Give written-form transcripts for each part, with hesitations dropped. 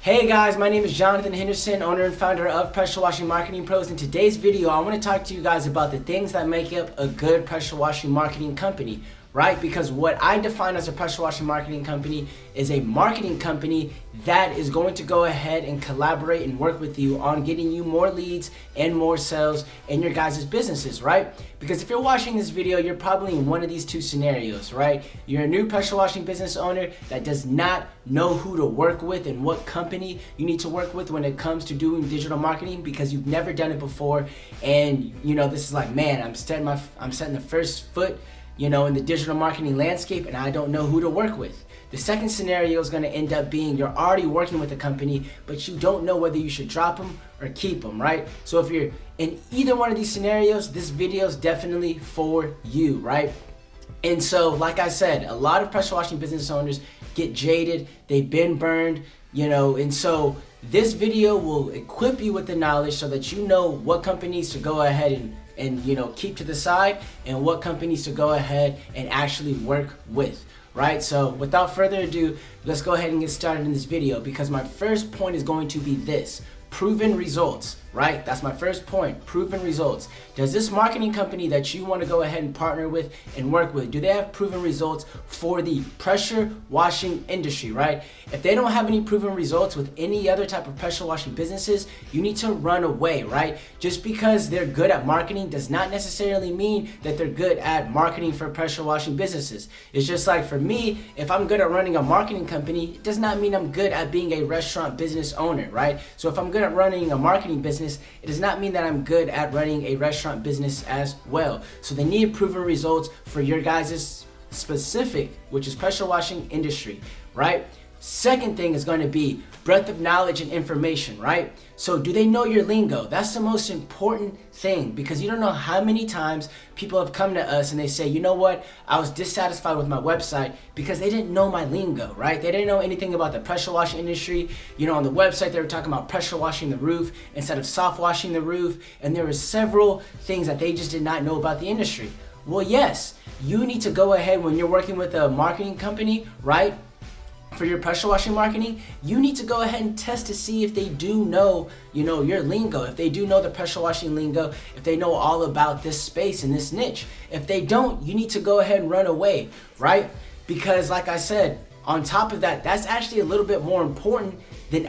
Hey guys, my name is Jonathan Henderson, owner and founder of Pressure Washing Marketing Pros. In today's video, I want to talk to you guys about the things that make up a good pressure washing marketing company, right? Because what I define as a pressure washing marketing company is a marketing company that is going to go ahead and collaborate and work with you on getting you more leads and more sales in your guys' businesses, right? Because if you're watching this video, you're probably in one of these two scenarios, right? You're a new pressure washing business owner that does not know who to work with and what company you need to work with when it comes to doing digital marketing because you've never done it before. And this is like, man, I'm setting the first foot, in the digital marketing landscape and I don't know who to work with. The second scenario is going to end up being you're already working with a company, but you don't know whether you should drop them or keep them, right? So if you're in either one of these scenarios, this video is definitely for you, right? And so, like I said, a lot of pressure washing business owners get jaded, they've been burned, and so this video will equip you with the knowledge so that you know what companies to go ahead and keep to the side and what companies to go ahead and actually work with. Right, so without further ado, let's go ahead and get started in this video because my first point is going to be this: proven results, right? That's my first point, proven results. Does this marketing company that you want to go ahead and partner with and work with, do they have proven results for the pressure washing industry, right? If they don't have any proven results with any other type of pressure washing businesses, you need to run away, right? Just because they're good at marketing does not necessarily mean that they're good at marketing for pressure washing businesses. It's just like for me, if I'm good at running a marketing company, it does not mean I'm good at being a restaurant business owner, right? So if I'm good at running a marketing business, it does not mean that I'm good at running a restaurant business as well. So they need proven results for your guys' specific, which is pressure washing industry, right? Second thing is going to be breadth of knowledge and information, right? So do they know your lingo? That's the most important thing because you don't know how many times people have come to us and they say, you know what, I was dissatisfied with my website because they didn't know my lingo, right? They didn't know anything about the pressure washing industry. On the website they were talking about pressure washing the roof instead of soft washing the roof, and there were several things that they just did not know about the industry. Well, yes, you need to go ahead when you're working with a marketing company, right? For your pressure washing marketing, you need to go ahead and test to see if they do know, your lingo, if they do know the pressure washing lingo, if they know all about this space and this niche. If they don't, you need to go ahead and run away, right? Because like I said, on top of that, that's actually a little bit more important than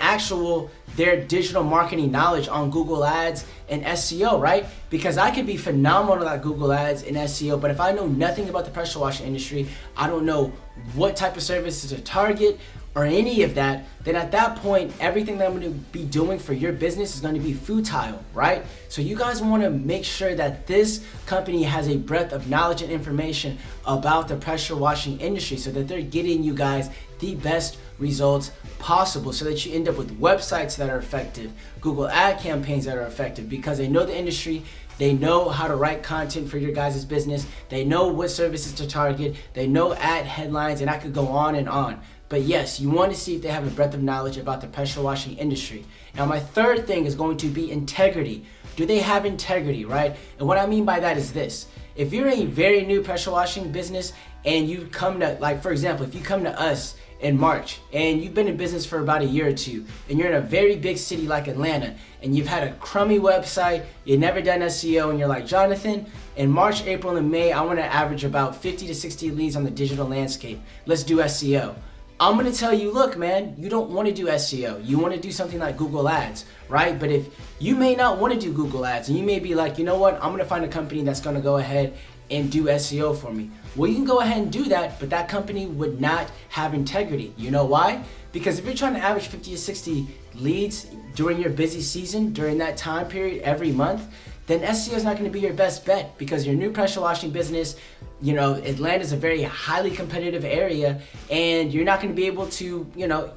their digital marketing knowledge on Google Ads and SEO, right? Because I could be phenomenal at Google Ads and SEO, but if I know nothing about the pressure washing industry, I don't know what type of services to target or any of that, then at that point, everything that I'm going to be doing for your business is going to be futile, right? So you guys want to make sure that this company has a breadth of knowledge and information about the pressure washing industry so that they're getting you guys the best results possible so that you end up with websites that are effective, Google ad campaigns that are effective because they know the industry, they know how to write content for your guys' business, they know what services to target, they know ad headlines, and I could go on and on. But yes, you want to see if they have a breadth of knowledge about the pressure washing industry. Now my third thing is going to be integrity. Do they have integrity, right? And what I mean by that is this: if you're a very new pressure washing business and you come to, like for example, if you come to us in March and you've been in business for about a year or two and you're in a very big city like Atlanta and you've had a crummy website, you've never done SEO, and you're like, Jonathan, in March, April, and May, I want to average about 50 to 60 leads on the digital landscape. Let's do SEO. I'm going to tell you, look, man, you don't want to do SEO. You want to do something like Google Ads, right? But if you may not want to do Google Ads and you may be like, you know what, I'm going to find a company that's going to go ahead and do SEO for me. Well, you can go ahead and do that, but that company would not have integrity. You know why? Because if you're trying to average 50 to 60 leads during your busy season, during that time period every month, then SEO is not going to be your best bet because your new pressure washing business, Atlanta is a very highly competitive area and you're not going to be able to,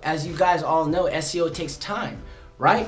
as you guys all know, SEO takes time, right?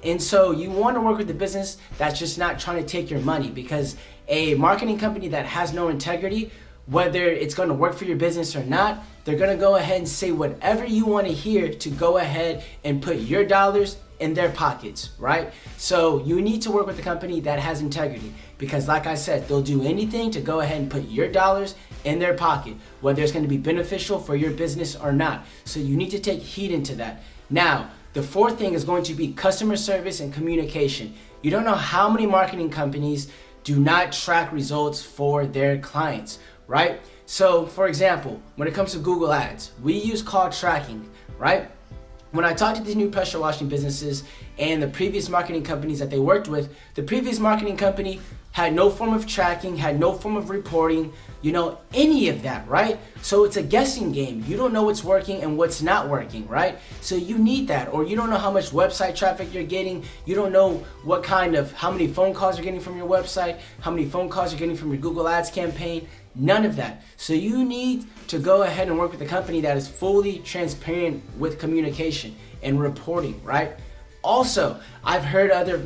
And so you want to work with a business that's just not trying to take your money because a marketing company that has no integrity, whether it's going to work for your business or not, they're going to go ahead and say whatever you want to hear to go ahead and put your dollars in their pockets, right? So you need to work with a company that has integrity because like I said, they'll do anything to go ahead and put your dollars in their pocket, whether it's going to be beneficial for your business or not. So you need to take heed into that. Now, The fourth thing is going to be customer service and communication. You don't know how many marketing companies do not track results for their clients, right? So for example, when it comes to Google Ads, we use call tracking, right? When I talked to these new pressure washing businesses and the previous marketing companies that they worked with, the previous marketing company had no form of tracking, had no form of reporting, any of that, right? So it's a guessing game. You don't know what's working and what's not working, right? So you need that, or you don't know how much website traffic you're getting. You don't know how many phone calls you're getting from your website, how many phone calls you're getting from your Google Ads campaign, none of that. So you need to go ahead and work with a company that is fully transparent with communication and reporting, right? Also, I've heard other,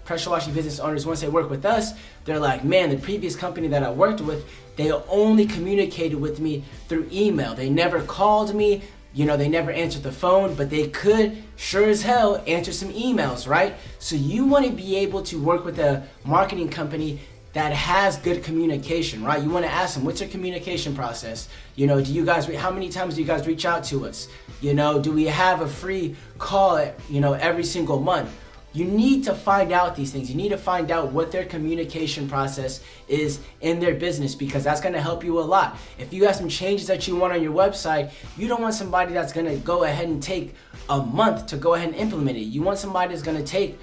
pressure washing business owners, once they work with us, they're like, man, the previous company that I worked with, they only communicated with me through email. They never called me, they never answered the phone, but they could sure as hell answer some emails, right? So you want to be able to work with a marketing company that has good communication, right? You want to ask them, what's your communication process? How many times do you guys reach out to us? Do we have a free call, every single month? You need to find out these things. You need to find out what their communication process is in their business, because that's going to help you a lot. If you have some changes that you want on your website, you don't want somebody that's going to go ahead and take a month to go ahead and implement it. You want somebody that's going to take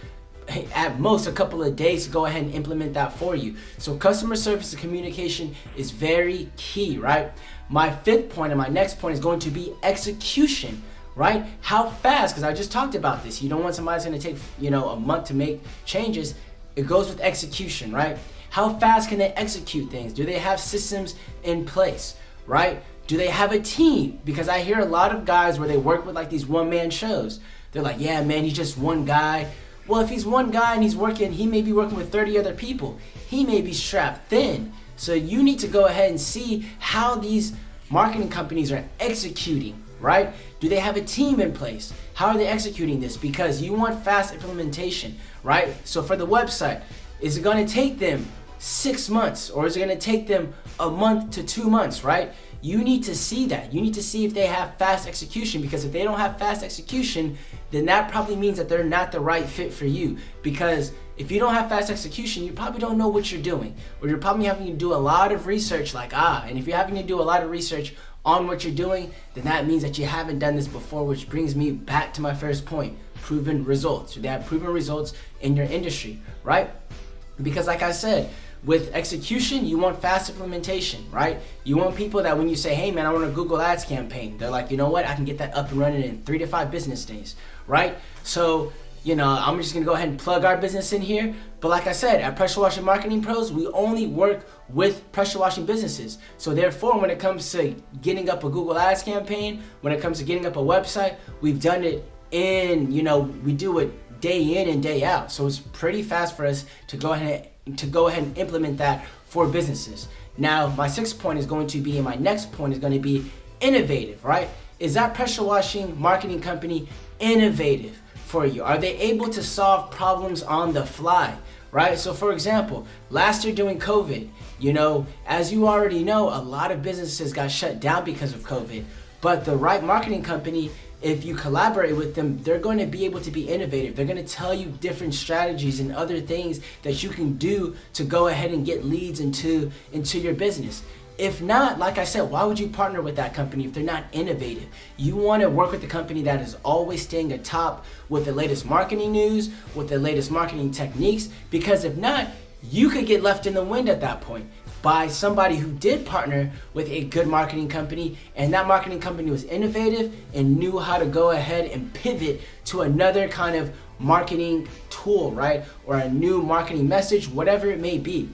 at most a couple of days to go ahead and implement that for you. So customer service and communication is very key, right? My fifth point and my next point is going to be execution, right? How fast, because I just talked about this. You don't want somebody that's going to take, a month to make changes. It goes with execution, right? How fast can they execute things? Do they have systems in place, right? Do they have a team? Because I hear a lot of guys where they work with like these one-man shows. They're like, yeah, man, he's just one guy. Well, if he's one guy and he may be working with 30 other people. He may be strapped thin. So you need to go ahead and see how these marketing companies are executing, right? Do they have a team in place? How are they executing this? Because you want fast implementation, right? So for the website, is it going to take them 6 months, or is it going to take them a month to 2 months, right? You need to see that. You need to see if they have fast execution, because if they don't have fast execution, then that probably means that they're not the right fit for you. Because if you don't have fast execution, you probably don't know what you're doing, or you're probably having to do a lot of research and if you're having to do a lot of research on what you're doing, then that means that you haven't done this before, which brings me back to my first point, proven results. They have proven results in your industry, right? Because like I said, with execution, you want fast implementation, right? You want people that when you say, hey man, I want a Google Ads campaign, they're like, you know what, I can get that up and running in 3 to 5 business days, right? So, I'm just gonna go ahead and plug our business in here. But like I said, at Pressure Washing Marketing Pros, we only work with pressure washing businesses. So therefore, when it comes to getting up a Google Ads campaign, when it comes to getting up a website, we've done it we do it day in and day out. So it's pretty fast for us to go ahead and implement that for businesses. Now, my sixth point is going to be, and my next point is going to be innovative, right? Is that pressure washing marketing company innovative for you? Are they able to solve problems on the fly, right? So for example, last year during COVID, as you already know, a lot of businesses got shut down because of COVID, but the right marketing company, if you collaborate with them, they're going to be able to be innovative. They're going to tell you different strategies and other things that you can do to go ahead and get leads into your business. If not, like I said, why would you partner with that company if they're not innovative? You want to work with the company that is always staying atop with the latest marketing news, with the latest marketing techniques, because if not, you could get left in the wind at that point by somebody who did partner with a good marketing company, and that marketing company was innovative and knew how to go ahead and pivot to another kind of marketing tool, right? Or a new marketing message, whatever it may be.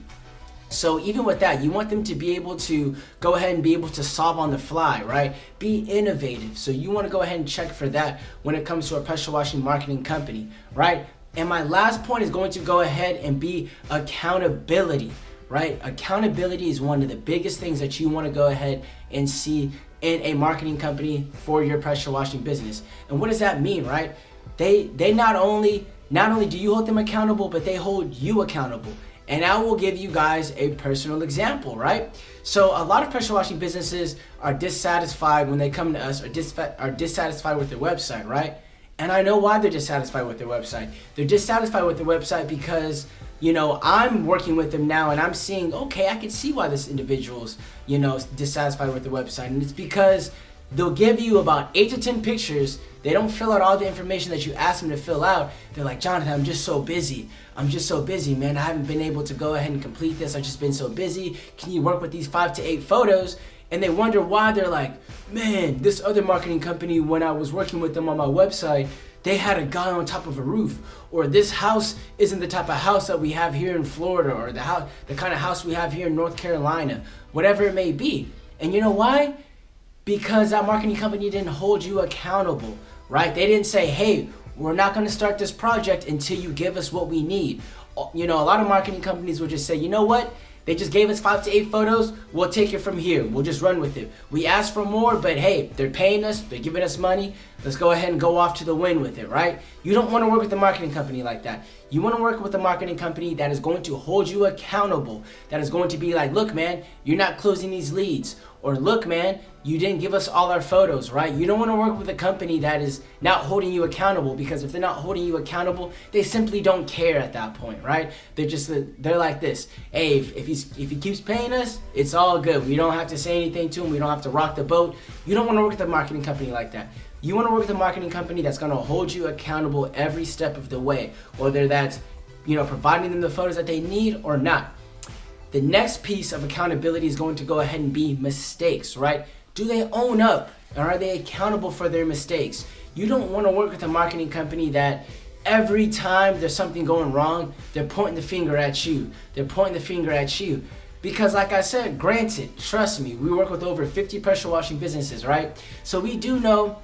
So even with that, you want them to be able to go ahead and be able to solve on the fly, right? Be innovative. So you want to go ahead and check for that when it comes to a pressure washing marketing company, right? And my last point is going to go ahead and be accountability, right? Accountability is one of the biggest things that you want to go ahead and see in a marketing company for your pressure washing business. And what does that mean, right? They not only do you hold them accountable, but they hold you accountable. And I will give you guys a personal example, right? So a lot of pressure washing businesses are dissatisfied when they come to us, or dissatisfied with their website, right? And I know why they're dissatisfied with their website. They're dissatisfied with their website because, you know, I'm working with them now and I'm seeing, okay, I can see why this individual's, you know, dissatisfied with the website. And it's because they'll give you about 8 to 10 pictures. They don't fill out all the information that you ask them to fill out. They're like, Jonathan, I'm just so busy. I'm just so busy, man. I haven't been able to go ahead and complete this. I've just been so busy. Can you work with these 5 to 8 photos? And they wonder why. They're like, man, this other marketing company, when I was working with them on my website, they had a guy on top of a roof. Or this house isn't the type of house that we have here in Florida, or the kind of house we have here in North Carolina, whatever it may be. And you know why? Because that marketing company didn't hold you accountable, right? They didn't say, hey, we're not going to start this project until you give us what we need. You know, a lot of marketing companies will just say, you know what? They just gave us 5 to 8 photos. We'll take it from here. We'll just run with it. We asked for more, but hey, they're paying us. They're giving us money. Let's go ahead and go off to the win with it, right? You don't want to work with a marketing company like that. You want to work with a marketing company that is going to hold you accountable. That is going to be like, look, man, you're not closing these leads. Or look, man, you didn't give us all our photos, right? You don't want to work with a company that is not holding you accountable, because if they're not holding you accountable, they simply don't care at that point, right? They're like this. Hey, if he keeps paying us, it's all good. We don't have to say anything to him. We don't have to rock the boat. You don't want to work with a marketing company like that. You want to work with a marketing company that's going to hold you accountable every step of the way, whether that's, you know, providing them the photos that they need or not. The next piece of accountability is going to go ahead and be mistakes, right? Do they own up, and are they accountable for their mistakes? You don't want to work with a marketing company that every time there's something going wrong, they're pointing the finger at you. They're pointing the finger at you. Because like I said, granted, trust me, we work with over 50 pressure washing businesses, right? So we do know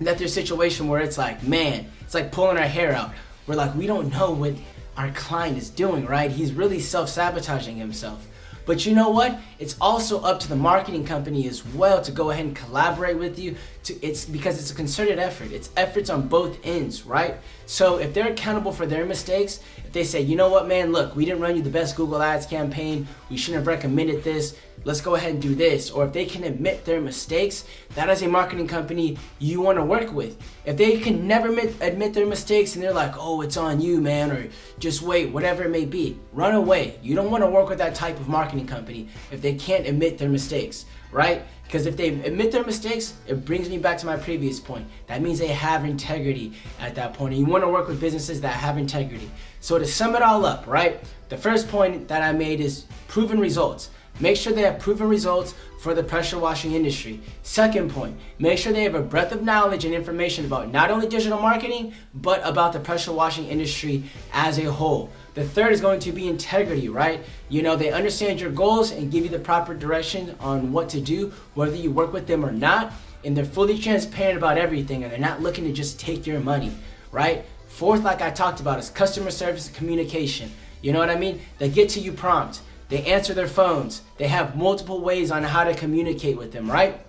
that there's a situation where it's like, man, it's like pulling our hair out. We're like, we don't know what our client is doing, right? He's really self-sabotaging himself. But you know what? It's also up to the marketing company as well to go ahead and collaborate with you. It's because it's a concerted effort. It's efforts on both ends, right? So if they're accountable for their mistakes, if they say, you know what, man, look, we didn't run you the best Google Ads campaign. We shouldn't have recommended this. Let's go ahead and do this. Or if they can admit their mistakes, that is a marketing company you want to work with. If they can never admit their mistakes and they're like, oh, it's on you, man, or just wait, whatever it may be, run away. You don't want to work with that type of marketing company if they can't admit their mistakes, right? Because if they admit their mistakes, it brings me back to my previous point. That means they have integrity at that point. And you want to work with businesses that have integrity. So to sum it all up, right? The first point that I made is proven results. Make sure they have proven results for the pressure washing industry. Second point, make sure they have a breadth of knowledge and information about not only digital marketing, but about the pressure washing industry as a whole. The third is going to be integrity, right? You know, they understand your goals and give you the proper direction on what to do, whether you work with them or not. And they're fully transparent about everything, and they're not looking to just take your money, right? Fourth, like I talked about, is customer service and communication. You know what I mean? They get to you prompt. They answer their phones. They have multiple ways on how to communicate with them, right?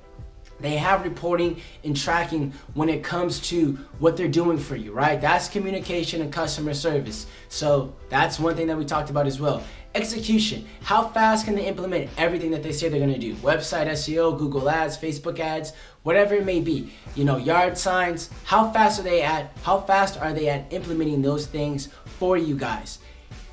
They have reporting and tracking when it comes to what they're doing for you, right? That's communication and customer service. So that's one thing that we talked about as well. Execution. How fast can they implement everything that they say they're going to do? Website SEO, Google Ads, Facebook ads, whatever it may be. You know, yard signs. How fast are they at? How fast are they at implementing those things for you guys?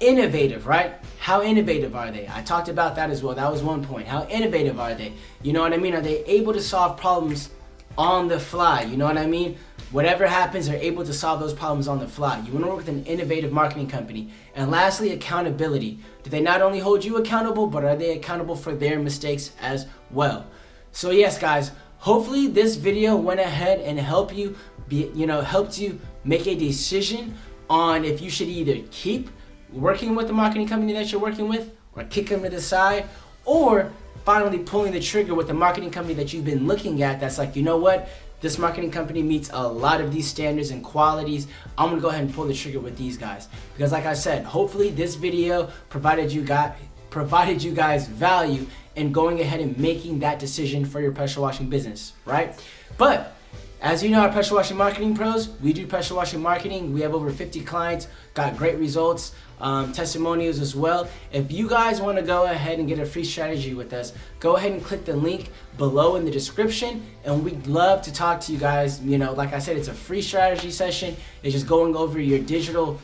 Innovative, right? How innovative are they? I talked about that as well. That was one point. How innovative are they? You know what I mean? Are they able to solve problems on the fly? You know what I mean? Whatever happens, they're able to solve those problems on the fly. You want to work with an innovative marketing company. And lastly, accountability. Do they not only hold you accountable, but are they accountable for their mistakes as well? So yes, guys, hopefully this video went ahead and helped you make a decision on if you should either keep working with the marketing company that you're working with, or kick them to the side, or finally pulling the trigger with the marketing company that you've been looking at that's like, you know what, this marketing company meets a lot of these standards and qualities. I'm gonna go ahead and pull the trigger with these guys. Because like I said, hopefully this video provided you guys value in going ahead and making that decision for your pressure washing business, right? But As you know, our pressure washing marketing pros, we do pressure washing marketing. We have over 50 clients, got great results, testimonials as well. If you guys want to go ahead and get a free strategy with us, go ahead and click the link below in the description, and we'd love to talk to you guys. You know, like I said, it's a free strategy session. It's just going over your digital,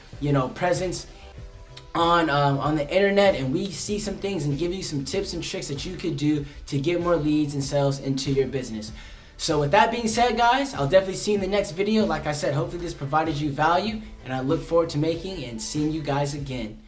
presence on the internet, and we see some things and give you some tips and tricks that you could do to get more leads and sales into your business. So with that being said, guys, I'll definitely see you in the next video. Like I said, hopefully this provided you value, and I look forward to making and seeing you guys again.